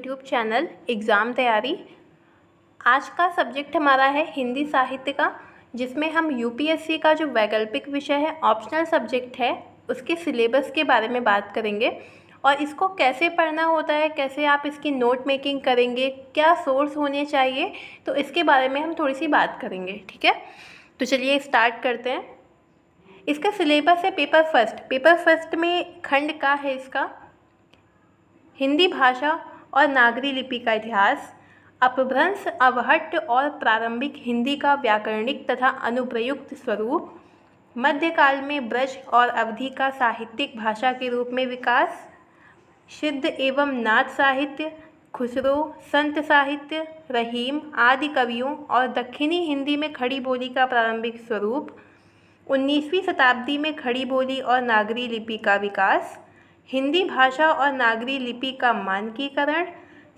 YouTube channel exam तैयारी। आज का सब्जेक्ट हमारा है हिंदी साहित्य का, जिसमें हम यूपीएससी का जो वैकल्पिक विषय है, ऑप्शनल सब्जेक्ट है, उसके सिलेबस के बारे में बात करेंगे और इसको कैसे पढ़ना होता है, कैसे आप इसकी नोट मेकिंग करेंगे, क्या सोर्स होने चाहिए, तो इसके बारे में हम थोड़ी सी बात करेंगे। ठीक है, तो चलिए स्टार्ट करते हैं। इसका सिलेबस है पेपर फर्स्ट में खंड का है इसका हिंदी भाषा और नागरी लिपि का इतिहास, अपभ्रंश, अवहट्ट और प्रारंभिक हिंदी का व्याकरणिक तथा अनुप्रयुक्त स्वरूप, मध्यकाल में ब्रज और अवधि का साहित्यिक भाषा के रूप में विकास, सिद्ध एवं नाथ साहित्य, खुसरो, संत साहित्य, रहीम आदि कवियों और दक्षिणी हिंदी में खड़ी बोली का प्रारंभिक स्वरूप, 19वीं शताब्दी में खड़ी बोली और नागरी लिपि का विकास, हिंदी भाषा और नागरी लिपि का मानकीकरण,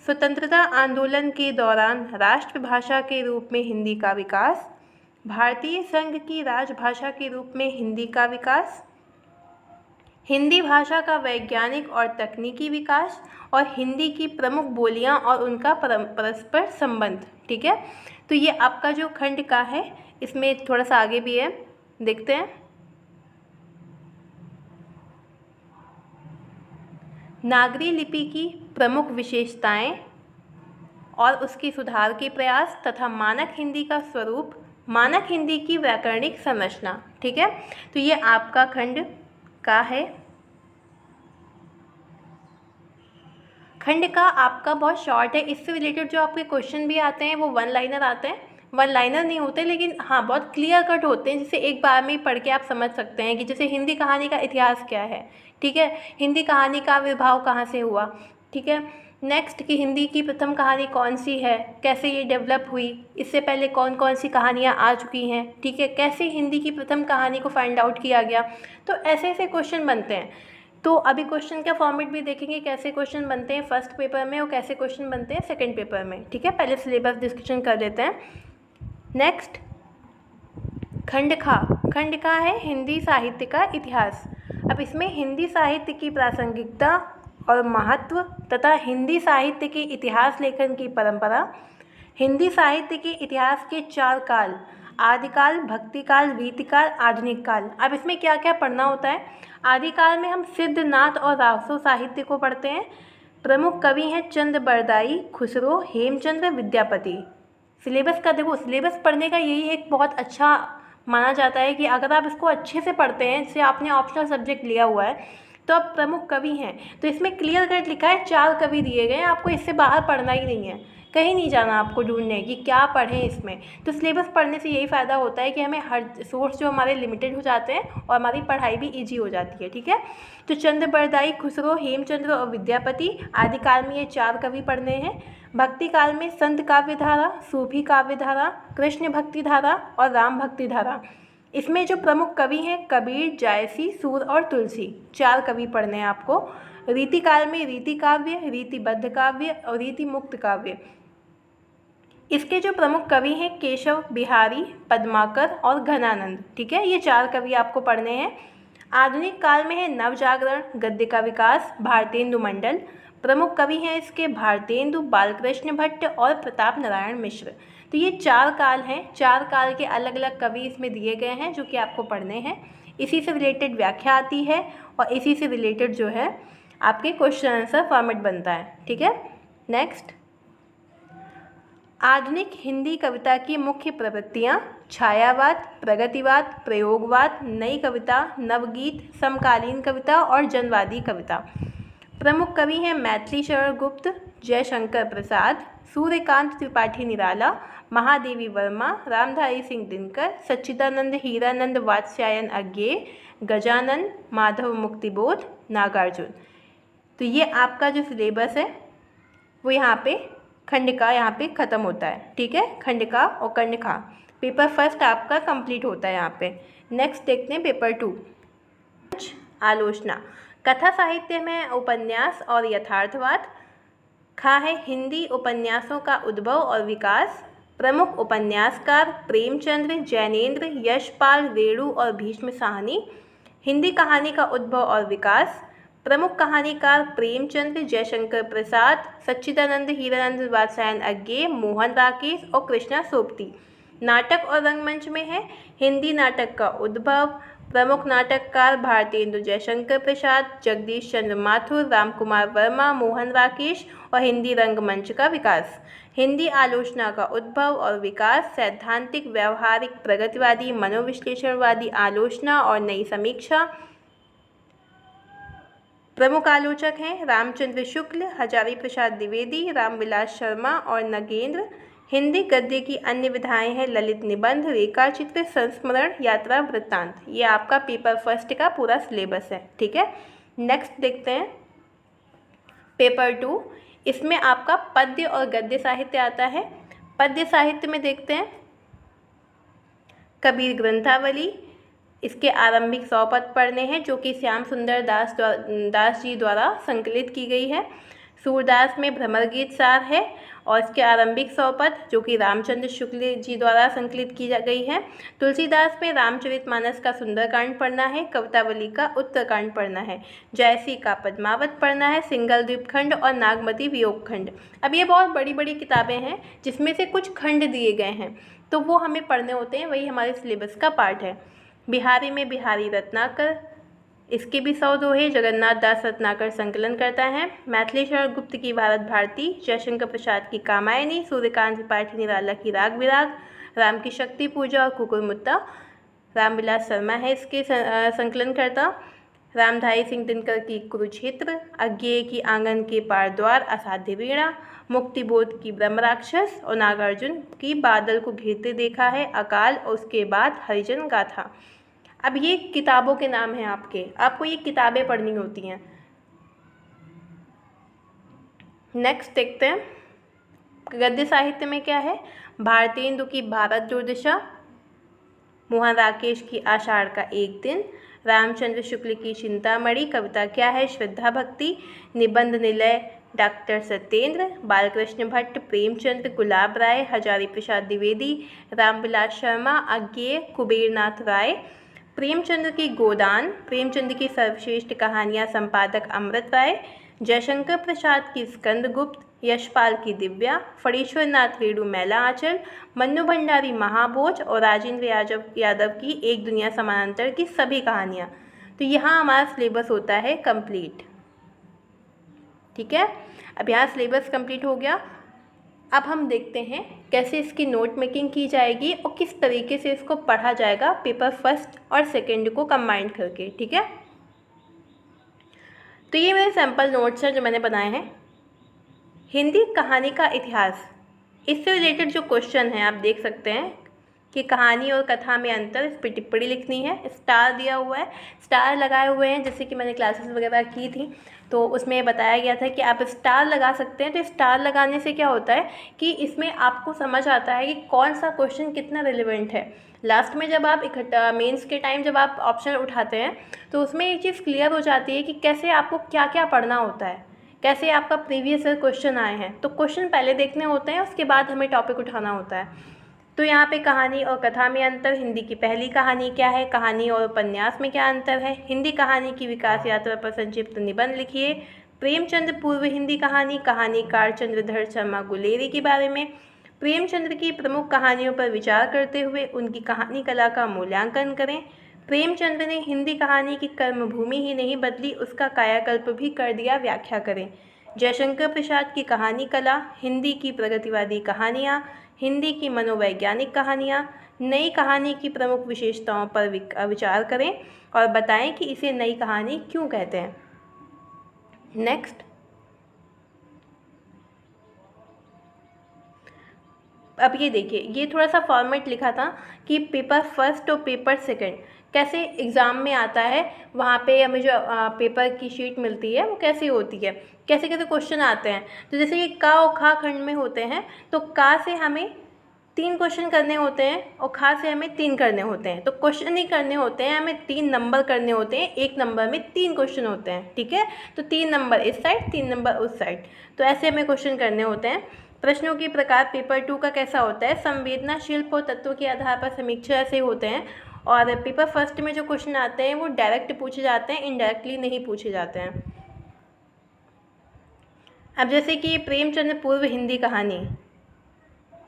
स्वतंत्रता आंदोलन के दौरान राष्ट्रभाषा के रूप में हिंदी का विकास, भारतीय संघ की राजभाषा के रूप में हिंदी का विकास, हिंदी भाषा का वैज्ञानिक और तकनीकी विकास और हिंदी की प्रमुख बोलियां और उनका परस्पर संबंध। ठीक है, तो ये आपका जो खंड का है, इसमें थोड़ा सा आगे भी है, देखते हैं। नागरी लिपि की प्रमुख विशेषताएं और उसके सुधार के प्रयास तथा मानक हिंदी का स्वरूप, मानक हिंदी की व्याकरणिक संरचना। ठीक है, तो ये आपका खंड का है। खंड का आपका बहुत शॉर्ट है। इससे रिलेटेड जो आपके क्वेश्चन भी आते हैं वो वन लाइनर आते हैं, वन लाइनर नहीं होते, लेकिन हाँ बहुत क्लियर कट होते हैं, जिसे एक बार में ही पढ़ के आप समझ सकते हैं कि जैसे हिंदी कहानी का इतिहास क्या है। ठीक है, हिंदी कहानी का आविर्भाव कहाँ से हुआ। ठीक है, नेक्स्ट कि हिंदी की प्रथम कहानी कौन सी है, कैसे ये डेवलप हुई, इससे पहले कौन कौन सी कहानियाँ आ चुकी हैं। ठीक है, कैसे हिंदी की प्रथम कहानी को फाइंड आउट किया गया। तो ऐसे ऐसे क्वेश्चन बनते हैं। तो अभी क्वेश्चन का फॉर्मेट भी देखेंगे, कैसे क्वेश्चन बनते हैं फर्स्ट पेपर में और कैसे क्वेश्चन बनते हैं सेकंड पेपर में। ठीक है, पहले सिलेबस डिस्कशन कर लेते हैं। नेक्स्ट खंड का है हिंदी साहित्य का इतिहास। अब इसमें हिंदी साहित्य की प्रासंगिकता और महत्व तथा हिंदी साहित्य के इतिहास लेखन की परंपरा, हिंदी साहित्य के इतिहास के 4 काल, आदिकाल, भक्तिकाल, रीतिकाल, आधुनिक काल। अब इसमें क्या क्या पढ़ना होता है। आदिकाल में हम सिद्ध, नाथ और रावसो साहित्य को पढ़ते हैं। प्रमुख कवि हैं चंद बरदाई, खुसरो, हेमचंद्र, विद्यापति। सिलेबस का देखो, सिलेबस पढ़ने का यही एक बहुत अच्छा माना जाता है कि अगर आप इसको अच्छे से पढ़ते हैं, जैसे आपने ऑप्शनल सब्जेक्ट लिया हुआ है, तो अब प्रमुख कवि हैं, तो इसमें क्लियर कट लिखा है 4 कवि दिए गए हैं, आपको इससे बाहर पढ़ना ही नहीं है, कहीं नहीं जाना आपको ढूंढने कि क्या पढ़ें इसमें। तो सिलेबस पढ़ने से यही फ़ायदा होता है कि हमें हर सोर्स जो हमारे लिमिटेड हो जाते हैं और हमारी पढ़ाई भी ईजी हो जाती है। ठीक है, तो चंद बरदाई, खुसरो, हेमचंद्र और विद्यापति आदिकाल में ये 4 कवि पढ़ने हैं। भक्ति काल में संत काव्यधारा, सूफी काव्यधारा, कृष्ण भक्ति धारा और राम भक्ति धारा। इसमें जो प्रमुख कवि हैं कबीर, जायसी, सूर और तुलसी, 4 कवि पढ़ने हैं आपको। रीति काल में रीति काव्य, रीतिबद्ध काव्य और रीति मुक्त काव्य। इसके जो प्रमुख कवि हैं केशव, बिहारी, पद्माकर और घनानंद। ठीक है, ये 4 कवि आपको पढ़ने हैं। आधुनिक काल में है नवजागरण, गद्य का विकास, भारतेंदु मंडल। प्रमुख कवि हैं इसके भारतेंदु, बालकृष्ण भट्ट और प्रताप नारायण मिश्र। तो ये 4 काल हैं, 4 काल के अलग अलग कवि इसमें दिए गए हैं जो कि आपको पढ़ने हैं। इसी से रिलेटेड व्याख्या आती है और इसी से रिलेटेड जो है आपके क्वेश्चन आंसर फॉर्मेट बनता है। ठीक है, नेक्स्ट आधुनिक हिंदी कविता की मुख्य प्रवृत्तियाँ: छायावाद, प्रगतिवाद, प्रयोगवाद, नई कविता, नवगीत, समकालीन कविता और जनवादी कविता। प्रमुख कवि हैं मैथिली शरण गुप्त, जयशंकर प्रसाद, सूर्यकांत त्रिपाठी निराला, महादेवी वर्मा, रामधारी सिंह दिनकर, सच्चिदानंद हीरानंद वात्स्यायन अज्ञेय, गजानन, माधव मुक्तिबोध, नागार्जुन। तो ये आपका जो सिलेबस है वो यहाँ पे खंड का यहाँ पे ख़त्म होता है। ठीक है, खंड का और खंड का पेपर फर्स्ट आपका कंप्लीट होता है यहाँ पे। नेक्स्ट देखते हैं पेपर 2 आलोचना। कथा साहित्य में उपन्यास और यथार्थवाद। खा है हिंदी उपन्यासों का उद्भव और विकास। प्रमुख उपन्यासकार प्रेमचंद्र, जैनेन्द्र, यशपाल, रेणु और भीष्म साहनी। हिंदी कहानी का उद्भव और विकास। प्रमुख कहानीकार प्रेमचंद, जयशंकर प्रसाद, सच्चिदानंद, हीरानंद वात्स्यायन अज्ञे, मोहन राकेश और कृष्णा सोबती। नाटक और रंगमंच में है हिंदी नाटक का उद्भव। प्रमुख नाटककार भारतेंदु जयशंकर प्रसाद, जगदीश चंद्र माथुर, रामकुमार वर्मा, मोहन राकेश और हिंदी रंगमंच का विकास। हिंदी आलोचना का उद्भव और विकास, सैद्धांतिक, व्यवहारिक, प्रगतिवादी, मनोविश्लेषणवादी आलोचना और नई समीक्षा। प्रमुख आलोचक हैं रामचंद्र शुक्ल, हजारी प्रसाद द्विवेदी, रामविलास शर्मा और नगेंद्र। हिंदी गद्य की अन्य विधाएं हैं ललित निबंध, रेखाचित्र, संस्मरण, यात्रा, वृत्तांत। ये आपका पेपर फर्स्ट का पूरा सिलेबस है, ठीक है। नेक्स्ट देखते हैं पेपर 2। इसमें आपका पद्य और गद्य साहित्य आता है। पद्य साहित्य में देखते हैं कबीर ग्रंथावली, इसके आरंभिक 100 पद पढ़ने हैं जो कि श्याम सुंदर दास जी द्वारा संकलित की गई है। सूरदास में भ्रमर गीत सार है और इसके आरंभिक 100 पद जो कि रामचंद्र शुक्ल जी द्वारा संकलित की गई है। तुलसीदास में रामचरितमानस का सुंदरकांड पढ़ना है, कवितावली का उत्तरकांड पढ़ना है, जयसी का पद्मावत पढ़ना है, सिंगल द्वीप खंड और नागमती वियोग खंड। अब ये बहुत बड़ी बड़ी किताबें हैं जिसमें से कुछ खंड दिए गए हैं तो वो हमें पढ़ने होते हैं, वही हमारे सिलेबस का पार्ट है। बिहारी में बिहारी रत्नाकर, इसके भी 100 दोहे जगन्नाथ दास रत्नाकर संकलन करता है। मैथिली शरण गुप्त की भारत भारती, जयशंकर प्रसाद की कामायनी, सूर्यकांत त्रिपाठी निराला की राग विराग, राम की शक्ति पूजा और कुकुरमुत्ता, रामविलास शर्मा है इसके संकलन करता। रामधारी सिंह दिनकर की कुरुक्षेत्र, अज्ञेय की आंगन के पार द्वार, असाध्य वीणा, मुक्तिबोध की ब्रह्म राक्षस और नागार्जुन की बादल को घिरते देखा है, अकाल और उसके बाद हरिजन गाथा। अब ये किताबों के नाम हैं आपको ये किताबें पढ़नी होती हैं। नेक्स्ट देखते हैं गद्य साहित्य में क्या है। भारतेंदु की भारत दुर्दशा, मोहन राकेश की आषाढ़ का एक दिन, रामचंद्र शुक्ल की चिंतामणि, कविता क्या है, श्रद्धा भक्ति, निबंध निलय डॉक्टर सत्येंद्र, बालकृष्ण भट्ट, प्रेमचंद, गुलाब राय, हजारी प्रसाद द्विवेदी, रामविलास शर्मा, अज्ञेय, कुबेरनाथ राय। प्रेमचंद की गोदान, प्रेमचंद की सर्वश्रेष्ठ कहानियाँ, संपादक अमृत राय, जयशंकर प्रसाद की स्कंदगुप्त, यशपाल की दिव्या, फणीश्वर नाथ रेणु मैला आंचल, मन्नू भंडारी महाभोज और राजेंद्र यादव की एक दुनिया समानांतर की सभी कहानियाँ। तो यहाँ हमारा सिलेबस होता है कंप्लीट, ठीक है। अब यहाँ सिलेबस कंप्लीट हो गया। अब हम देखते हैं कैसे इसकी नोट मेकिंग की जाएगी और किस तरीके से इसको पढ़ा जाएगा पेपर फर्स्ट और सेकंड को कंबाइन करके, ठीक है। तो ये मेरे सैम्पल नोट्स हैं जो मैंने बनाए हैं। हिंदी कहानी का इतिहास, इससे रिलेटेड जो क्वेश्चन है आप देख सकते हैं कि कहानी और कथा में अंतर, इस पर टिप्पणी लिखनी है। स्टार दिया हुआ है, स्टार लगाए हुए हैं, जैसे कि मैंने क्लासेस वगैरह की थी तो उसमें बताया गया था कि आप स्टार लगा सकते हैं। तो स्टार लगाने से क्या होता है कि इसमें आपको समझ आता है कि कौन सा क्वेश्चन कितना रिलेवेंट है। लास्ट में जब आप इकट्ठा मेंस के टाइम जब आप ऑप्शन उठाते हैं तो उसमें ये चीज़ क्लियर हो जाती है कि कैसे आपको क्या क्या पढ़ना होता है, कैसे आपका प्रीवियस ईयर क्वेश्चन आए हैं। तो क्वेश्चन पहले देखने होते हैं, उसके बाद हमें टॉपिक उठाना होता है। तो यहाँ पे कहानी और कथा में अंतर, हिंदी की पहली कहानी क्या है, कहानी और उपन्यास में क्या अंतर है, हिंदी कहानी की विकास यात्रा पर संक्षिप्त निबंध लिखिए, प्रेमचंद पूर्व हिंदी कहानी, कहानीकार चंद्रधर शर्मा गुलेरी के बारे में, प्रेमचंद की प्रमुख कहानियों पर विचार करते हुए उनकी कहानी कला का मूल्यांकन करें। प्रेमचंद ने हिंदी कहानी की कर्मभूमि ही नहीं बदली, उसका कायाकल्प भी कर दिया, व्याख्या करें। जयशंकर प्रसाद की कहानी कला, हिंदी की प्रगतिवादी कहानियाँ, हिंदी की मनोवैज्ञानिक कहानियाँ, नई कहानी की प्रमुख विशेषताओं पर विचार करें और बताएं कि इसे नई कहानी क्यों कहते हैं। नेक्स्ट, अब ये देखिए, ये थोड़ा सा फॉर्मेट लिखा था कि पेपर फर्स्ट और पेपर सेकंड कैसे एग्ज़ाम में आता है, वहाँ पे हमें जो पेपर की शीट मिलती है वो कैसे होती है, कैसे कैसे क्वेश्चन आते हैं। तो जैसे ये का और खा खंड में होते हैं तो का से हमें 3 क्वेश्चन करने होते हैं और खा से हमें 3 करने होते हैं। तो क्वेश्चन नहीं करने होते हैं, हमें 3 नंबर करने होते हैं, एक नंबर में 3 क्वेश्चन होते हैं, ठीक है। तो 3 नंबर इस साइड, 3 नंबर उस साइड, तो ऐसे हमें क्वेश्चन करने होते हैं। प्रश्नों के प्रकार पेपर 2 का कैसा होता है, संवेदना, शिल्प और तत्व के आधार पर समीक्षा ऐसे होते हैं। और पेपर फर्स्ट में जो क्वेश्चन आते हैं वो डायरेक्ट पूछे जाते हैं, इनडायरेक्टली नहीं पूछे जाते हैं। अब जैसे कि प्रेमचंद पूर्व हिंदी कहानी,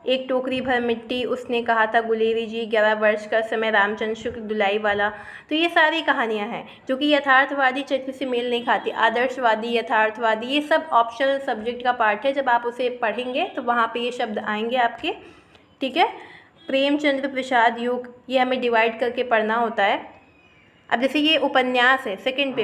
एक टोकरी भर मिट्टी, उसने कहा था गुलेरी जी, 11 वर्ष का समय, रामचंद्र शुक्ल, दुलाई वाला। तो ये सारी कहानियाँ हैं जो कि यथार्थवादी चरित्र से मेल नहीं खाती। आदर्शवादी, यथार्थवादी, ये सब ऑप्शनल सब्जेक्ट का पार्ट है। जब आप उसे पढ़ेंगे तो वहाँ पे ये शब्द आएंगे आपके, ठीक है। प्रेमचंद्र प्रसाद युग, ये हमें डिवाइड करके पढ़ना होता है। अब जैसे ये उपन्यास है सेकंड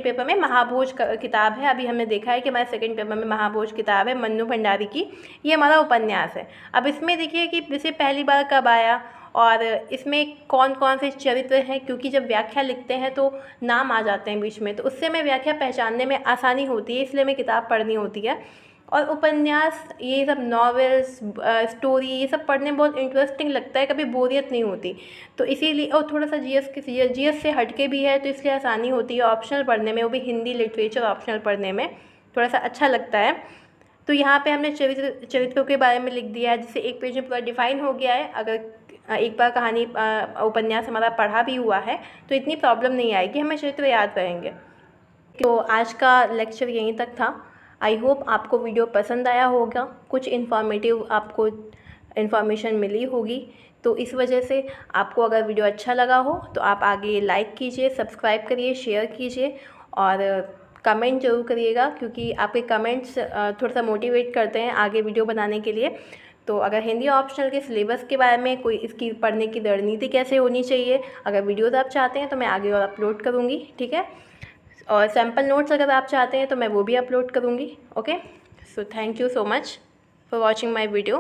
पेपर में महाभोज किताब है। अभी हमने देखा है कि हमारे सेकंड पेपर में महाभोज किताब है मन्नू भंडारी की, ये हमारा उपन्यास है। अब इसमें देखिए कि जैसे पहली बार कब आया और इसमें कौन कौन से चरित्र हैं, क्योंकि जब व्याख्या लिखते हैं तो नाम आ जाते हैं बीच में, तो उससे हमें व्याख्या पहचानने में आसानी होती है, इसलिए हमें किताब पढ़नी होती है। और उपन्यास, ये सब नॉवेल्स, स्टोरी, ये सब पढ़ने में बहुत इंटरेस्टिंग लगता है, कभी बोरियत नहीं होती। तो इसीलिए, और थोड़ा सा जीएस से हटके भी है, तो इसलिए आसानी होती है ऑप्शनल पढ़ने में, वो भी हिंदी लिटरेचर ऑप्शनल पढ़ने में थोड़ा सा अच्छा लगता है। तो यहाँ पे हमने चरित्रों के बारे में लिख दिया है, जिससे एक पेज में पूरा डिफाइन हो गया है। अगर एक बार कहानी उपन्यास हमारा पढ़ा भी हुआ है तो इतनी प्रॉब्लम नहीं आएगी, हमें चरित्र याद रहेंगे। तो आज का लेक्चर यहीं तक था। आई होप आपको वीडियो पसंद आया होगा, कुछ इन्फॉर्मेटिव आपको इन्फॉर्मेशन मिली होगी। तो इस वजह से आपको अगर वीडियो अच्छा लगा हो तो आप आगे लाइक कीजिए, सब्सक्राइब करिए, शेयर कीजिए और कमेंट जरूर करिएगा, क्योंकि आपके कमेंट्स थोड़ा सा मोटिवेट करते हैं आगे वीडियो बनाने के लिए। तो अगर हिंदी ऑप्शनल के सिलेबस के बारे में, कोई इसकी पढ़ने की रणनीति कैसे होनी चाहिए, अगर वीडियोज़ आप चाहते हैं तो मैं आगे और अपलोड करूँगी, ठीक है। और सैम्पल नोट्स अगर आप चाहते हैं तो मैं वो भी अपलोड करूँगी। Okay, so thank you so much for watching my video.